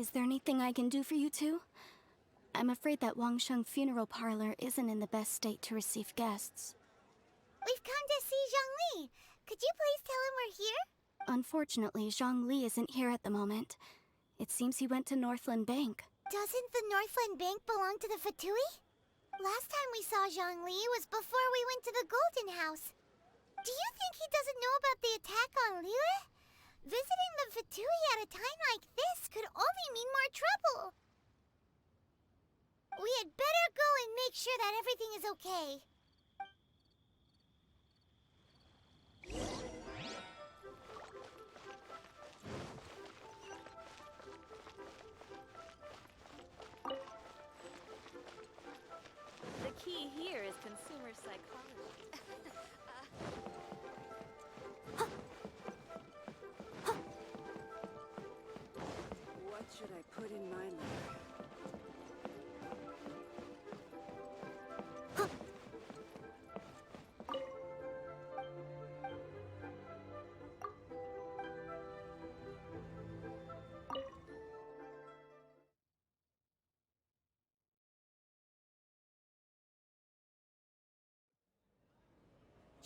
Is there anything I can do for you two? I'm afraid that Wangsheng Funeral Parlor isn't in the best state to receive guests. We've come to see Zhongli. Could you please tell him we're here? Unfortunately, Zhongli isn't here at the moment. It seems he went to Northland Bank. Doesn't the Northland Bank belong to the Fatui? Last time we saw Zhongli was before we went to the Golden House. Do you think he doesn't know about the attack on Liyue? Visiting the Fatui at a time like this could only mean more trouble. We had better go and make sure that everything is okay. The key here is consumer psychology. What should I put in my letter?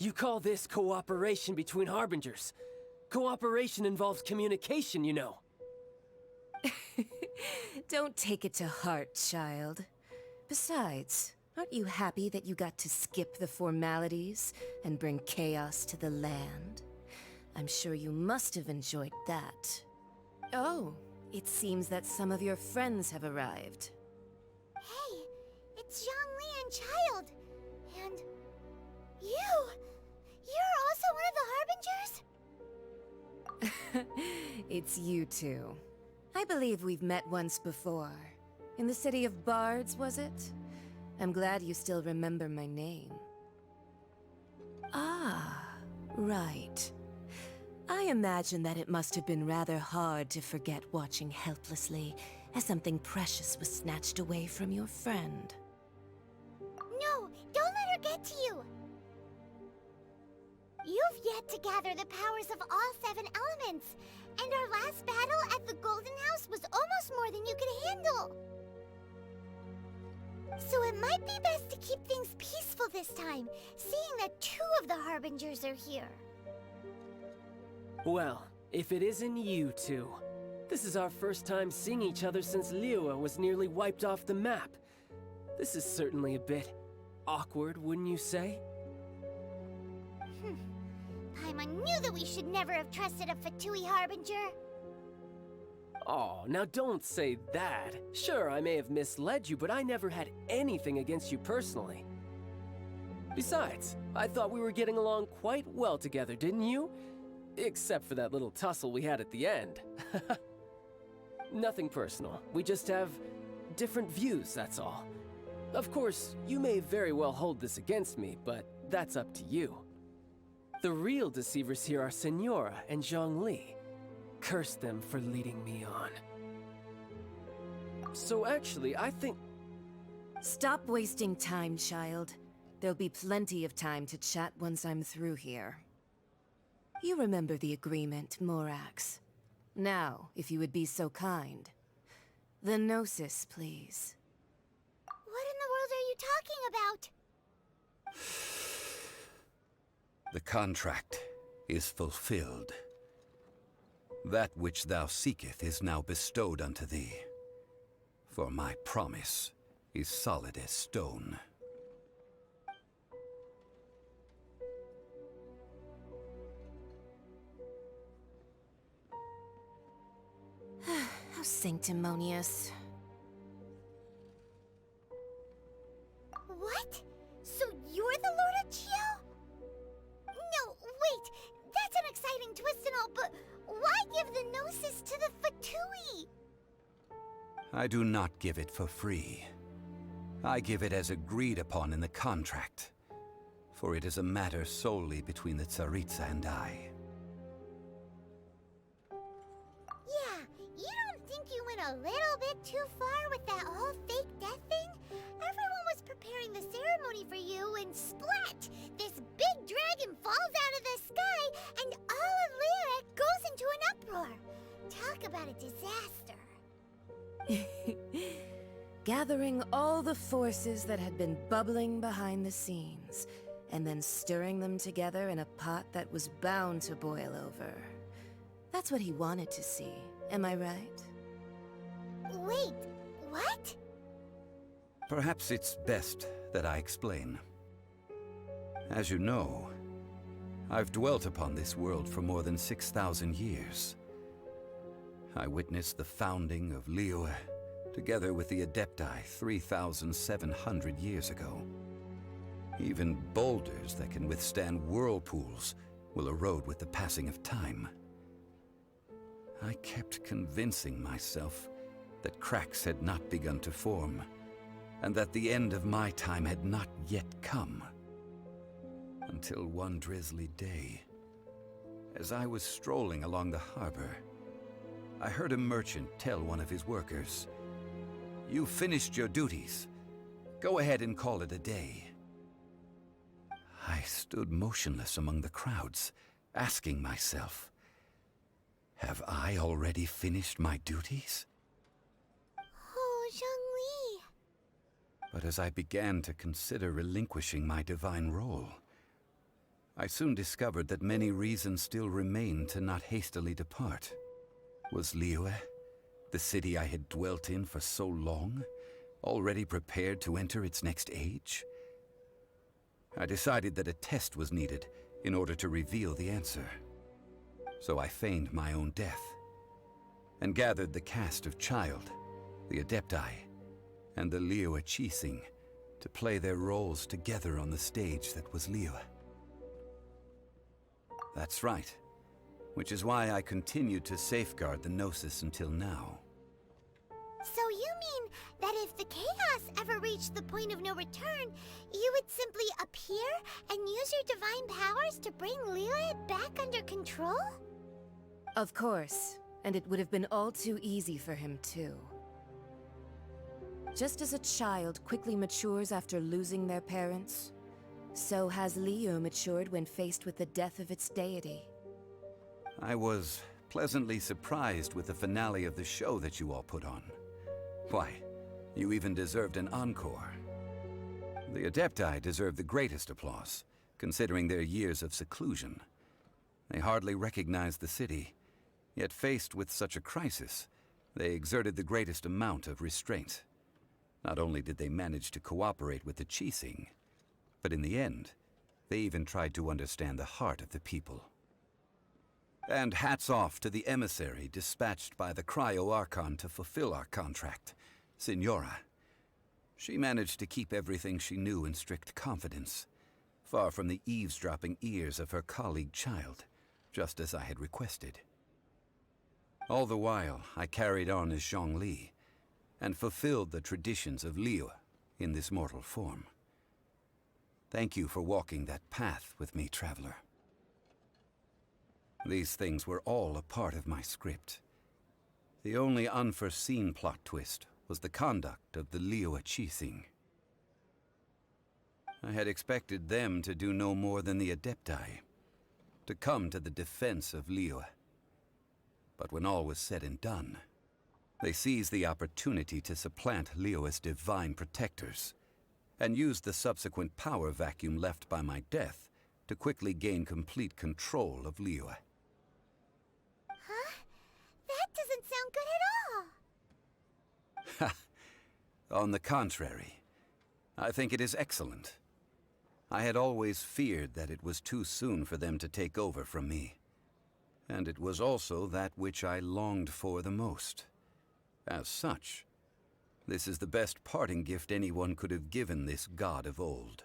You call this cooperation between Harbingers? Cooperation involves communication, you know. Don't take it to heart, child. Besides, aren't you happy that you got to skip the formalities and bring chaos to the land? I'm sure you must have enjoyed that. Oh, it seems that some of your friends have arrived. Hey, it's Zhongli and Child. And you! You're also one of the Harbingers? It's you two. I believe we've met once before. In the city of Bards, was it? I'm glad you still remember my name. Ah, right. I imagine that it must have been rather hard to forget watching helplessly as something precious was snatched away from your friend. No, don't let her get to you! You've yet to gather the powers of all 7 elements, and our last battle at the Golden House was almost more than you could handle. So it might be best to keep things peaceful this time, seeing that 2 of the Harbingers are here. Well, if it isn't you two. This is our first time seeing each other since Liyue was nearly wiped off the map. This is certainly a bit awkward, wouldn't you say? Paimon knew that we should never have trusted a Fatui Harbinger. Oh, now don't say that. Sure, I may have misled you, but I never had anything against you personally. Besides, I thought we were getting along quite well together, didn't you? Except for that little tussle we had at the end. Nothing personal. We just have different views, that's all. Of course, you may very well hold this against me, but that's up to you. The real deceivers here are Senora and Zhongli. Curse them for leading me on. So actually, I think... Stop wasting time, child. There'll be plenty of time to chat once I'm through here. You remember the agreement, Morax. Now, if you would be so kind. The Gnosis, please. What in the world are you talking about? The contract is fulfilled. That which thou seeketh is now bestowed unto thee. For my promise is solid as stone. How sanctimonious. What? So you're the Lord of Chiao? No, wait! That's an exciting twist and all, but why give the Gnosis to the Fatui? I do not give it for free. I give it as agreed upon in the contract. For it is a matter solely between the Tsaritsa and I. Yeah, you don't think you went a little bit too far with that whole fake death thing? Everyone was preparing the ceremony for you and splat! This big dragon falls out of the sky and all of Liyue goes into an uproar. Talk about a disaster. Gathering all the forces that had been bubbling behind the scenes, and then stirring them together in a pot that was bound to boil over. That's what he wanted to see, am I right? Wait, what? Perhaps it's best that I explain. As you know, I've dwelt upon this world for more than 6,000 years. I witnessed the founding of Liyue, together with the Adepti 3,700 years ago. Even boulders that can withstand whirlpools will erode with the passing of time. I kept convincing myself that cracks had not begun to form, and that the end of my time had not yet come. Until one drizzly day, as I was strolling along the harbor, I heard a merchant tell one of his workers, "You've finished your duties. Go ahead and call it a day." I stood motionless among the crowds, asking myself, have I already finished my duties? Oh, Zhongli. But as I began to consider relinquishing my divine role, I soon discovered that many reasons still remained to not hastily depart. Was Liyue, the city I had dwelt in for so long, already prepared to enter its next age? I decided that a test was needed in order to reveal the answer. So I feigned my own death, and gathered the cast of Child, the Adepti, and the Liyue Qixing to play their roles together on the stage that was Liyue. That's right, which is why I continued to safeguard the Gnosis until now. So you mean that if the chaos ever reached the point of no return, you would simply appear and use your divine powers to bring Liyue back under control? Of course, and it would have been all too easy for him too. Just as a child quickly matures after losing their parents, so has Liyue matured when faced with the death of its deity. I was pleasantly surprised with the finale of the show that you all put on. Why, you even deserved an encore. The Adepti deserve the greatest applause, considering their years of seclusion. They hardly recognized the city, yet faced with such a crisis, they exerted the greatest amount of restraint. Not only did they manage to cooperate with the Qixing, but in the end, they even tried to understand the heart of the people. And hats off to the emissary dispatched by the Cryo-Archon to fulfill our contract, Signora. She managed to keep everything she knew in strict confidence, far from the eavesdropping ears of her colleague Child, just as I had requested. All the while, I carried on as Zhongli, and fulfilled the traditions of Liyue in this mortal form. Thank you for walking that path with me, Traveler. These things were all a part of my script. The only unforeseen plot twist was the conduct of the Liyue Qixing. I had expected them to do no more than the Adepti, to come to the defense of Liyue. But when all was said and done, they seized the opportunity to supplant Liyue's divine protectors, and used the subsequent power vacuum left by my death to quickly gain complete control of Liyue. Huh? That doesn't sound good at all. On the contrary, I think it is excellent. I had always feared that it was too soon for them to take over from me. And it was also that which I longed for the most. As such, this is the best parting gift anyone could have given this god of old.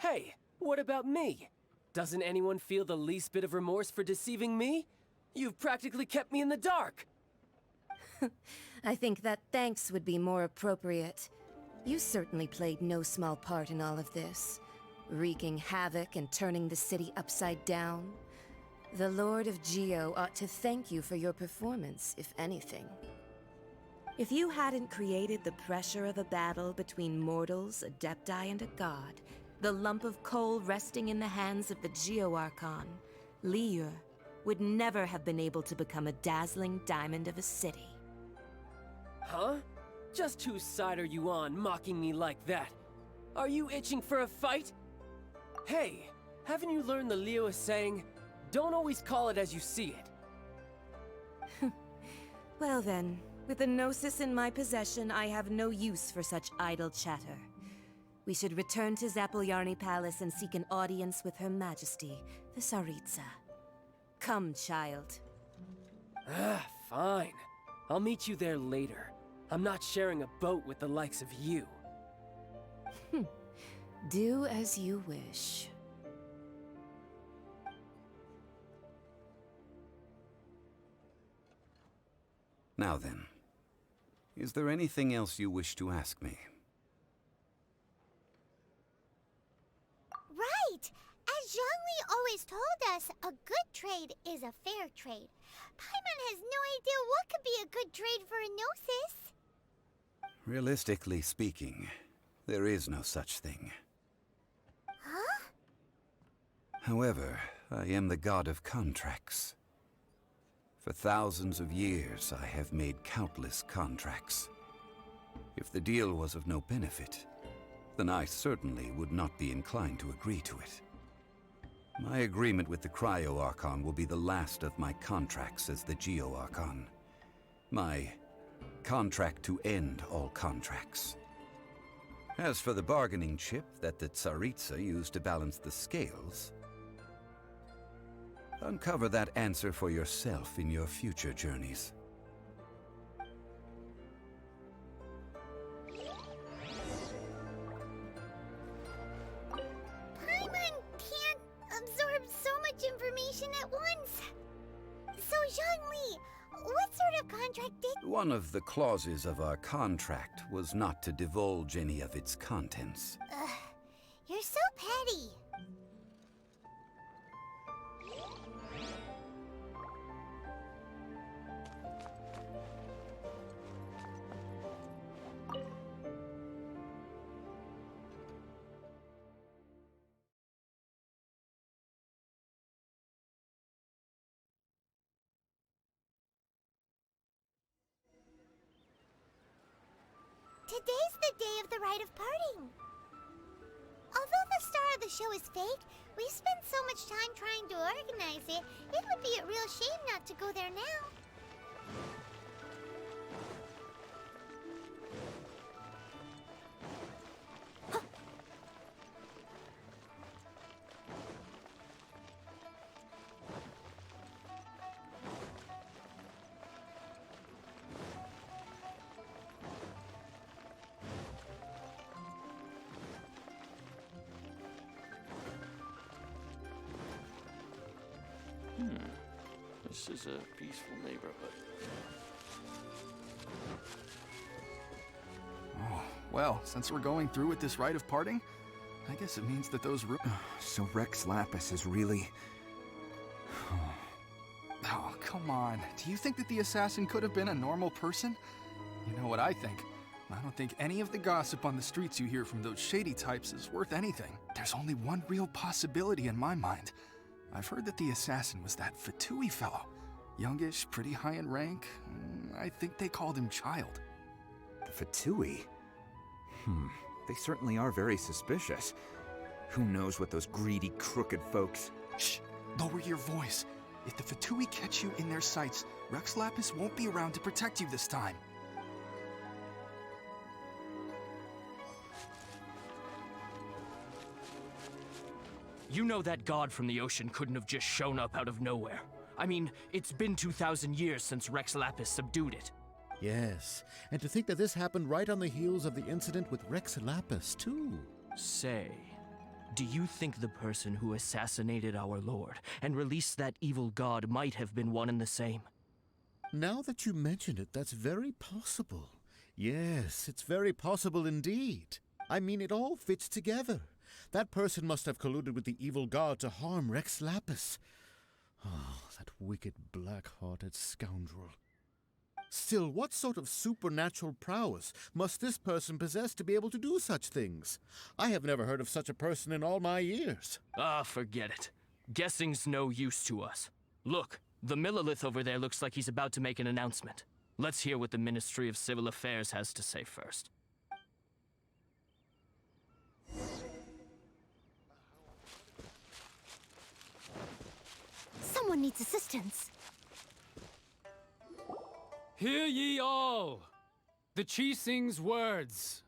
Hey, what about me? Doesn't anyone feel the least bit of remorse for deceiving me? You've practically kept me in the dark. I think that thanks would be more appropriate. You certainly played no small part in all of this, wreaking havoc and turning the city upside down. The Lord of Geo ought to thank you for your performance, if anything. If you hadn't created the pressure of a battle between mortals, Adepti, and a god, the lump of coal resting in the hands of the Geo-Archon, Liyue would never have been able to become a dazzling diamond of a city. Huh? Just whose side are you on, mocking me like that? Are you itching for a fight? Hey, haven't you learned the Liyue saying, don't always call it as you see it? Well then, with the Gnosis in my possession, I have no use for such idle chatter. We should return to Zapoljarny Palace and seek an audience with Her Majesty, the Tsaritsa. Come, child. Fine. I'll meet you there later. I'm not sharing a boat with the likes of you. Do as you wish. Now then, is there anything else you wish to ask me? Right! As Zhongli always told us, a good trade is a fair trade. Paimon has no idea what could be a good trade for a Gnosis. Realistically speaking, there is no such thing. Huh? However, I am the god of contracts. For thousands of years, I have made countless contracts. If the deal was of no benefit, then I certainly would not be inclined to agree to it. My agreement with the Cryo Archon will be the last of my contracts as the Geo Archon. My contract to end all contracts. As for the bargaining chip that the Tsaritsa used to balance the scales, uncover that answer for yourself in your future journeys. Paimon can't absorb so much information at once. So, Zhongli, what sort of contract did... One of the clauses of our contract was not to divulge any of its contents. You're so petty. Today's the day of the rite of parting. Although the star of the show is fake, we spent so much time trying to organize it, it would be a real shame not to go there now. This is a peaceful neighborhood. Oh, well, since we're going through with this rite of parting, I guess it means that those So Rex Lapis is really... Oh, come on. Do you think that the assassin could have been a normal person? You know what I think? I don't think any of the gossip on the streets you hear from those shady types is worth anything. There's only one real possibility in my mind. I've heard that the assassin was that Fatui fellow. Youngish, pretty high in rank. I think they called him Child. The Fatui? They certainly are very suspicious. Who knows what those greedy, crooked folks... Shh! Lower your voice. If the Fatui catch you in their sights, Rex Lapis won't be around to protect you this time. You know that god from the ocean couldn't have just shown up out of nowhere. I mean, it's been 2,000 years since Rex Lapis subdued it. Yes, and to think that this happened right on the heels of the incident with Rex Lapis, too. Say, do you think the person who assassinated our lord and released that evil god might have been one and the same? Now that you mention it, that's very possible. Yes, it's very possible indeed. I mean, it all fits together. That person must have colluded with the evil god to harm Rex Lapis. Oh, that wicked, black-hearted scoundrel. Still, what sort of supernatural prowess must this person possess to be able to do such things? I have never heard of such a person in all my years. Ah, forget it. Guessing's no use to us. Look, the Millelith over there looks like he's about to make an announcement. Let's hear what the Ministry of Civil Affairs has to say first. Someone needs assistance. Hear ye all! The Qixing's words.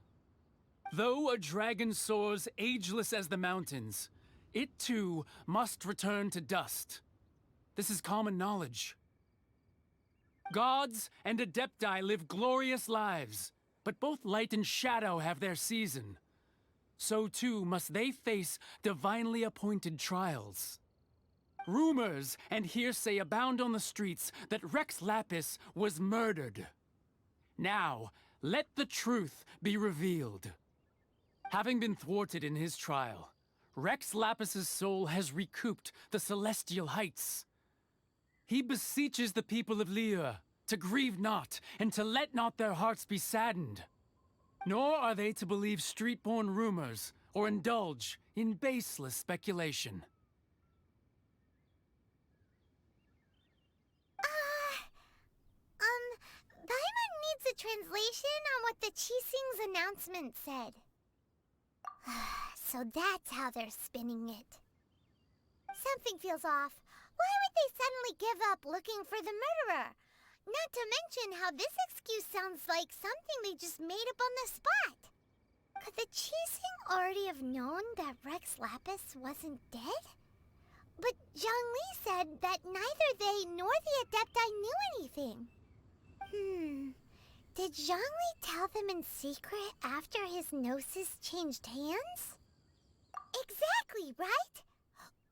Though a dragon soars ageless as the mountains, it too must return to dust. This is common knowledge. Gods and Adepti live glorious lives, but both light and shadow have their season. So too must they face divinely appointed trials. Rumors and hearsay abound on the streets that Rex Lapis was murdered. Now, let the truth be revealed. Having been thwarted in his trial, Rex Lapis's soul has recouped the celestial heights. He beseeches the people of Liyue to grieve not and to let not their hearts be saddened. Nor are they to believe street-born rumors or indulge in baseless speculation. Paimon needs a translation on what the Qixing's announcement said. So that's how they're spinning it. Something feels off. Why would they suddenly give up looking for the murderer? Not to mention how this excuse sounds like something they just made up on the spot. Could the Qixing already have known that Rex Lapis wasn't dead? But Zhongli said that neither they nor the Adepti knew anything. Did Zhongli tell them in secret after his gnosis changed hands? Exactly, right?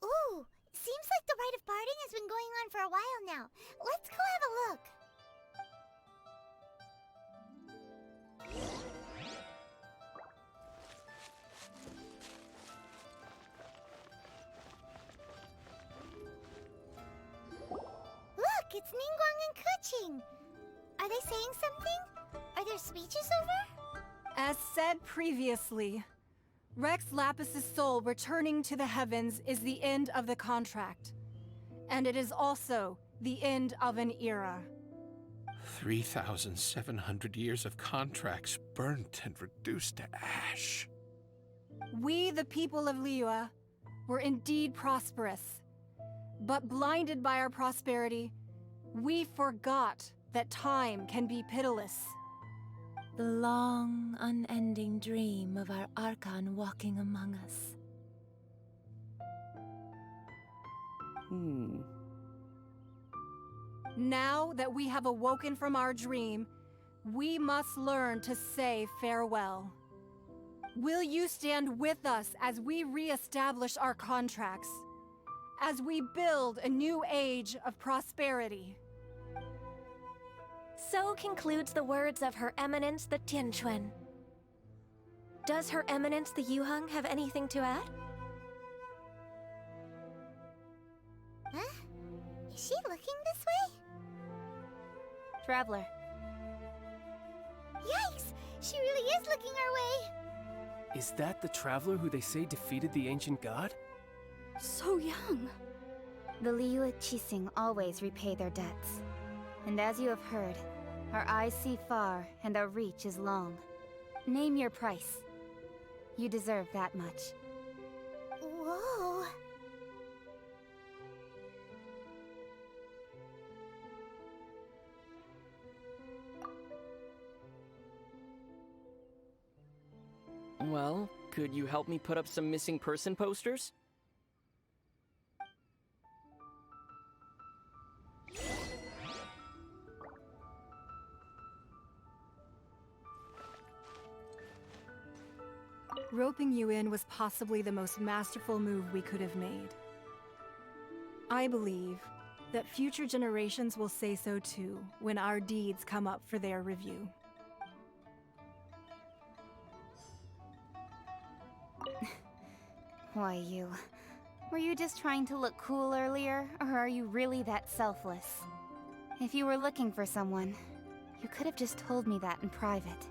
Ooh, seems like the rite of parting has been going on for a while now. Let's go have a look. Look, it's Ningguang and Keqing. Are they saying something? Are their speeches over? As said previously, Rex Lapis's soul returning to the heavens is the end of the contract. And it is also the end of an era. 3,700 years of contracts burnt and reduced to ash. We, the people of Liyue, were indeed prosperous. But blinded by our prosperity, we forgot that time can be pitiless. The long, unending dream of our Archon walking among us. Now that we have awoken from our dream, we must learn to say farewell. Will you stand with us as we re-establish our contracts? As we build a new age of prosperity? So concludes the words of Her Eminence the Tianquan. Does Her Eminence the Yuheng have anything to add? Huh? Is she looking this way? Traveler. Yikes! She really is looking our way! Is that the traveler who they say defeated the ancient god? So young. The Liyue Qixing always repay their debts. And as you have heard, our eyes see far and our reach is long. Name your price. You deserve that much. Whoa. Well, could you help me put up some missing person posters? Roping you in was possibly the most masterful move we could have made. I believe that future generations will say so too when our deeds come up for their review. Why, you... Were you just trying to look cool earlier, or are you really that selfless? If you were looking for someone, you could have just told me that in private.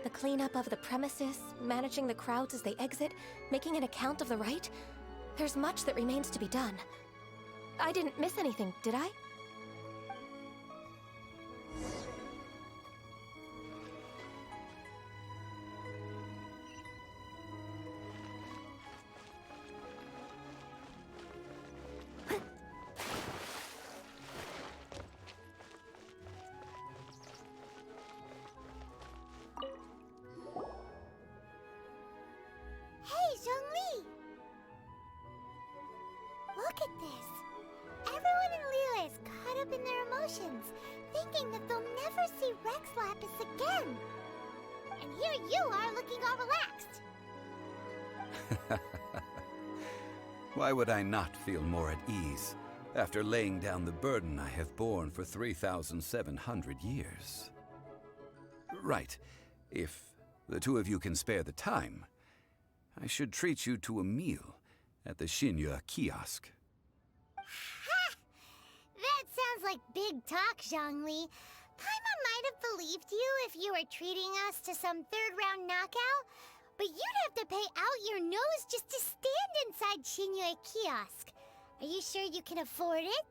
The cleanup of the premises, managing the crowds as they exit, making an account of the rite. There's much that remains to be done. I didn't miss anything, did I? Hey, Zhongli! Look at this. Everyone in Liyue is caught up in their emotions, thinking that they'll never see Rex Lapis again. And here you are looking all relaxed. Why would I not feel more at ease after laying down the burden I have borne for 3,700 years? Right. If the two of you can spare the time, I should treat you to a meal at the Xinyue kiosk. Ha! That sounds like big talk, Zhongli. Paimon might have believed you if you were treating us to some third-round knockout, but you'd have to pay out your nose just to stand inside Xinyue kiosk. Are you sure you can afford it?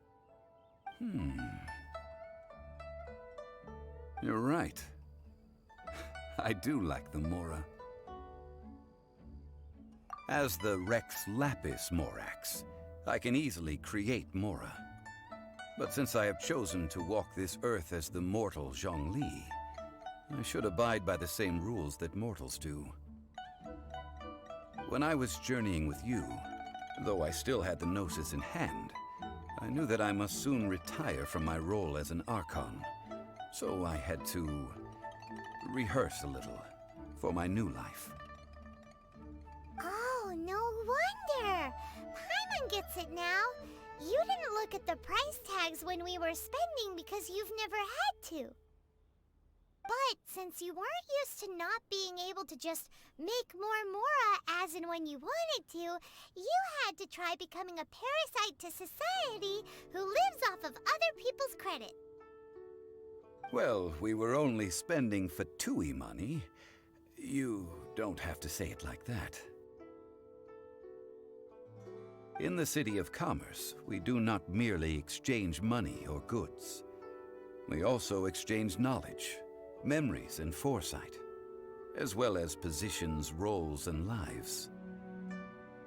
You're right. I do like the Mora. As the Rex Lapis Morax, I can easily create Mora. But since I have chosen to walk this earth as the mortal Zhongli, I should abide by the same rules that mortals do. When I was journeying with you, though I still had the Gnosis in hand, I knew that I must soon retire from my role as an Archon, so I had to rehearse a little for my new life. Oh, no wonder! Paimon gets it now. You didn't look at the price tags when we were spending because you've never had to. But since you weren't used to not being able to just make more Mora as and when you wanted to, you had to try becoming a parasite to society who lives off of other people's credit. Well, we were only spending Fatui money. You don't have to say it like that. In the City of Commerce, we do not merely exchange money or goods. We also exchange knowledge, memories, and foresight, as well as positions, roles, and lives.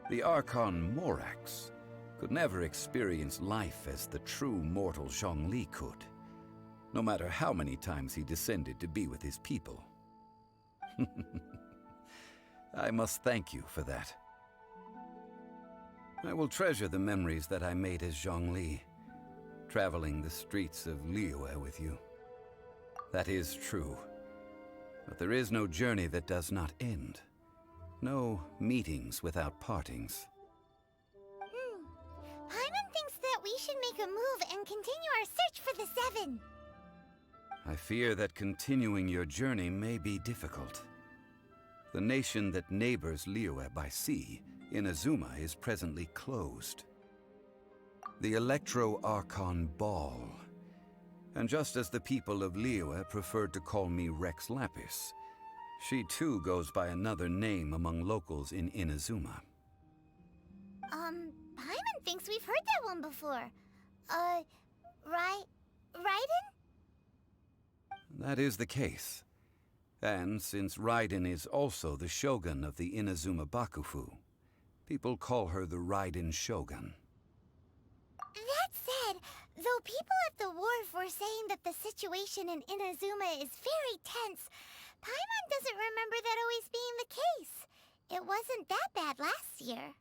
The Archon Morax could never experience life as the true mortal Zhongli could, no matter how many times he descended to be with his people. I must thank you for that. I will treasure the memories that I made as Zhongli, traveling the streets of Liyue with you. That is true. But there is no journey that does not end. No meetings without partings. Paimon thinks that we should make a move and continue our search for the Seven. I fear that continuing your journey may be difficult. The nation that neighbors Liyue by sea, Inazuma, is presently closed. The Electro-Archon Ball. And just as the people of Liyue preferred to call me Rex Lapis, she too goes by another name among locals in Inazuma. Paimon thinks we've heard that one before. Raiden? That is the case. And since Raiden is also the shogun of the Inazuma Bakufu, people call her the Raiden Shogun. That said, though people at the wharf were saying that the situation in Inazuma is very tense, Paimon doesn't remember that always being the case. It wasn't that bad last year.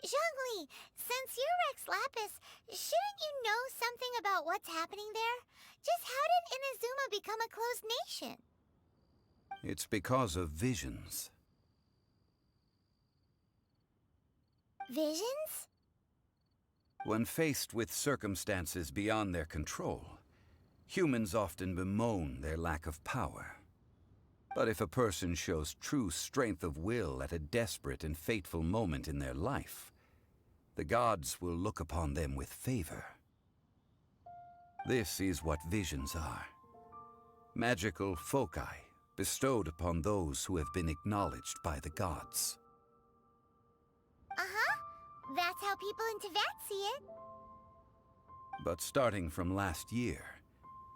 Zhongli, since you're Rex Lapis, shouldn't you know something about what's happening there? Just how did Inazuma become a closed nation? It's because of visions. Visions? When faced with circumstances beyond their control, humans often bemoan their lack of power. But if a person shows true strength of will at a desperate and fateful moment in their life, the gods will look upon them with favor. This is what visions are. Magical foci bestowed upon those who have been acknowledged by the gods. Uh-huh. That's how people in Teyvat see it. But starting from last year,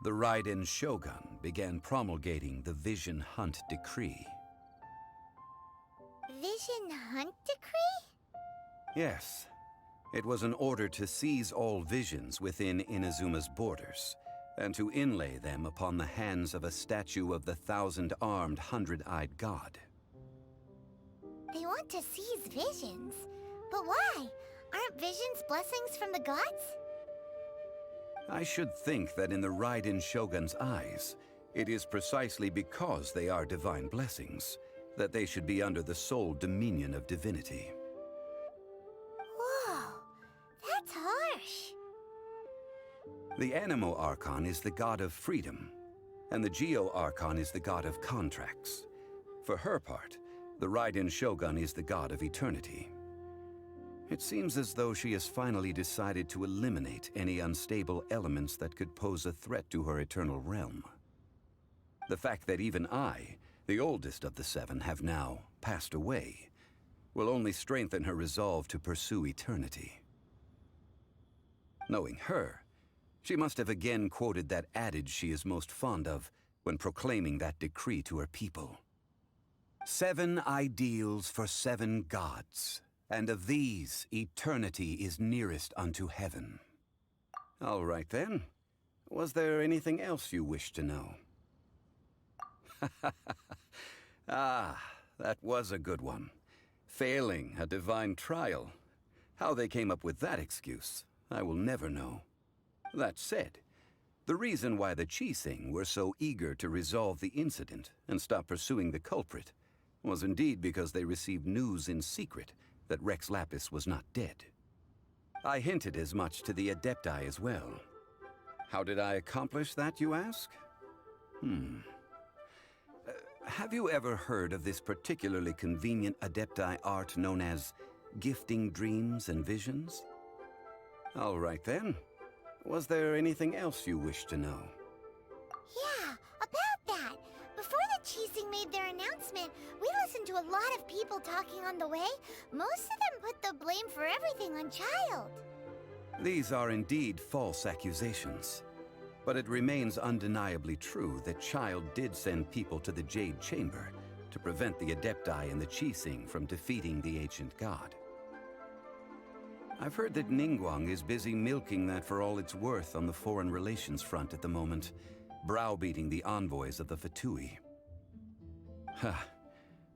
the Raiden Shogun began promulgating the Vision Hunt Decree. Vision Hunt Decree? Yes. It was an order to seize all visions within Inazuma's borders, and to inlay them upon the hands of a statue of the 1,000-armed, 100-eyed god. They want to seize visions. But why? Aren't visions blessings from the gods? I should think that in the Raiden Shogun's eyes, it is precisely because they are divine blessings that they should be under the sole dominion of divinity. Whoa, that's harsh. The Anemo Archon is the god of freedom, and the Geo Archon is the god of contracts. For her part, the Raiden Shogun is the god of eternity. It seems as though she has finally decided to eliminate any unstable elements that could pose a threat to her eternal realm. The fact that even I, the oldest of the seven, have now passed away, will only strengthen her resolve to pursue eternity. Knowing her, she must have again quoted that adage she is most fond of when proclaiming that decree to her people. 7 ideals for 7 gods, and of these, eternity is nearest unto heaven. All right then. Was there anything else you wished to know? Ah, that was a good one. Failing a divine trial. How they came up with that excuse, I will never know. That said, the reason why the Qixing were so eager to resolve the incident and stop pursuing the culprit was indeed because they received news in secret that Rex Lapis was not dead. I hinted as much to the Adepti as well. How did I accomplish that, you ask? Have you ever heard of this particularly convenient Adepti art known as gifting dreams and visions? All right then. Was there anything else you wish to know? Yeah, about that. Before the Qixing made their announcement, we listened to a lot of people talking on the way. Most of them put the blame for everything on Childe. These are indeed false accusations. But it remains undeniably true that Childe did send people to the Jade Chamber to prevent the Adepti and the Qixing from defeating the ancient god. I've heard that Ningguang is busy milking that for all it's worth on the foreign relations front at the moment, browbeating the envoys of the Fatui. Ha!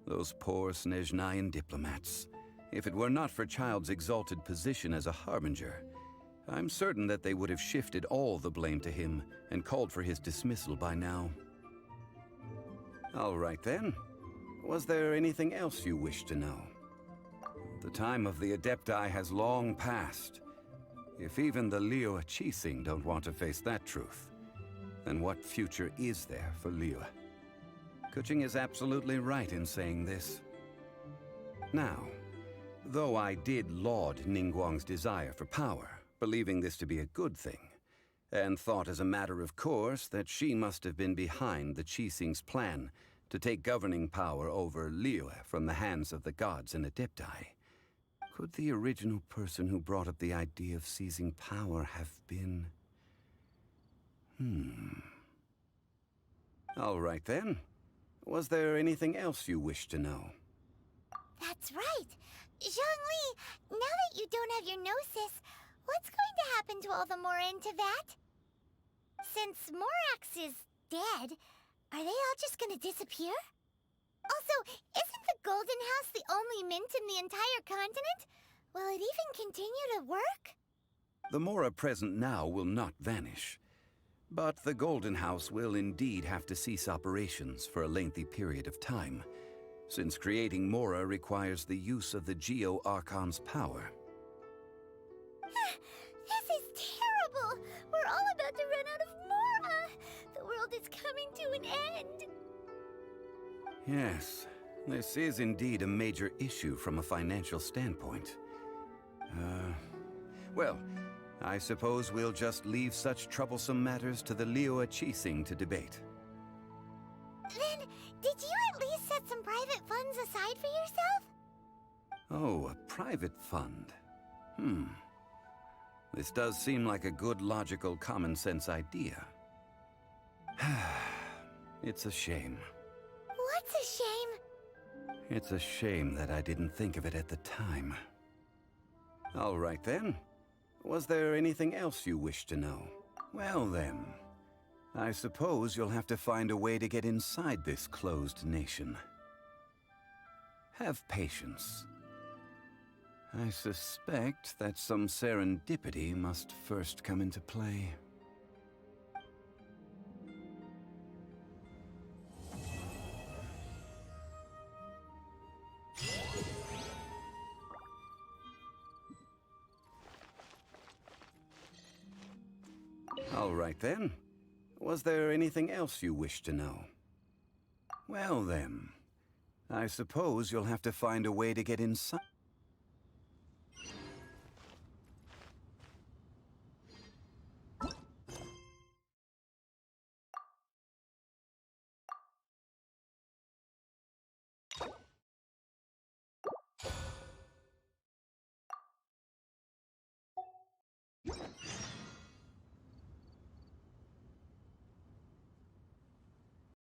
Those poor Snezhnayan diplomats. If it were not for Childe's exalted position as a harbinger, I'm certain that they would have shifted all the blame to him and called for his dismissal by now. All right then. Was there anything else you wish to know? The time of the Adepti has long passed. If even the Liyue Qixing don't want to face that truth, then what future is there for Liyue? Keqing is absolutely right in saying this. Now, though I did laud Ningguang's desire for power, believing this to be a good thing, and thought as a matter of course that she must have been behind the Qixing's plan to take governing power over Liyue from the hands of the gods and Adepti, could the original person who brought up the idea of seizing power have been... All right then. Was there anything else you wish to know? That's right. Zhongli, now that you don't have your Gnosis, what's going to happen to all the Mora in Teyvat? Since Morax is dead, are they all just gonna disappear? Also, isn't the Golden House the only mint in the entire continent? Will it even continue to work? The Mora present now will not vanish. But the Golden House will indeed have to cease operations for a lengthy period of time, since creating Mora requires the use of the Geo Archon's power. This is terrible! We're all about to run out of Mora! The world is coming to an end! Yes, this is indeed a major issue from a financial standpoint. Well, I suppose we'll just leave such troublesome matters to the Liyue Qixing to debate. Then, did you at least set some private funds aside for yourself? Oh, a private fund. This does seem like a good, logical, common-sense idea. It's a shame. What's a shame? It's a shame that I didn't think of it at the time. All right then. Was there anything else you wish to know? Well then, I suppose you'll have to find a way to get inside this closed nation. Have patience. I suspect that some serendipity must first come into play. All right then. Was there anything else you wish to know? Well then, I suppose you'll have to find a way to get inside.